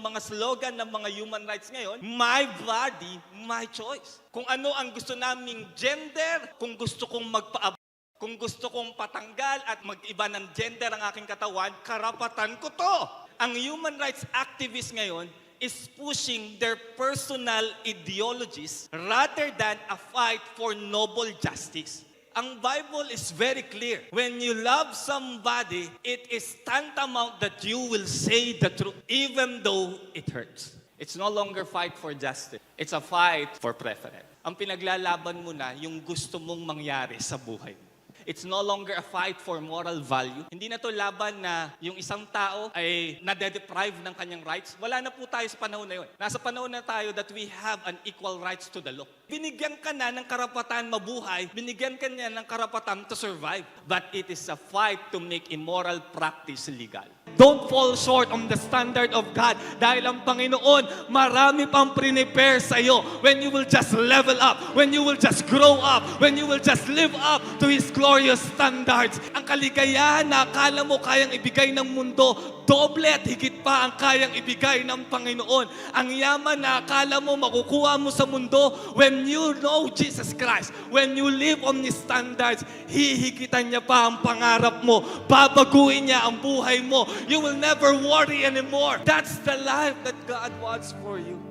ang mga slogan ng mga human rights ngayon, my body, my choice. Kung ano ang gusto naming gender, kung gusto kong kung gusto kong patanggal at mag-iba ng gender ang aking katawan, karapatan ko to. Ang human rights activists ngayon is pushing their personal ideologies rather than a fight for noble justice. Ang Bible is very clear. When you love somebody, it is tantamount that you will say the truth, even though it hurts. It's no longer fight for justice. It's a fight for preference. Ang pinaglalaban mo na yung gusto mong mangyari sa buhay mo. It's no longer a fight for moral value. Hindi na to laban na yung isang tao ay nade-deprive ng kanyang rights. Wala na po tayo sa panahon na yun. Nasa panahon na tayo that we have an equal rights to the law. Binigyan ka na ng karapatan mabuhay, binigyan ka niya ng karapatan to survive. But it is a fight to make immoral practice legal. Don't fall short on the standard of God dahil ang Panginoon marami pang prepare sa iyo when you will just level up, when you will just grow up, when you will just live up to His glorious standards. Ang kaligayahan na akala mo kayang ibigay ng mundo, doble at higit pa ang kayang ibigay ng Panginoon. Ang yaman na akala mo makukuha mo sa mundo, when you know Jesus Christ, when you live on His standards, hihigitan niya pa ang pangarap mo, babaguhin niya ang buhay mo. You will never worry anymore. That's the life that God wants for you.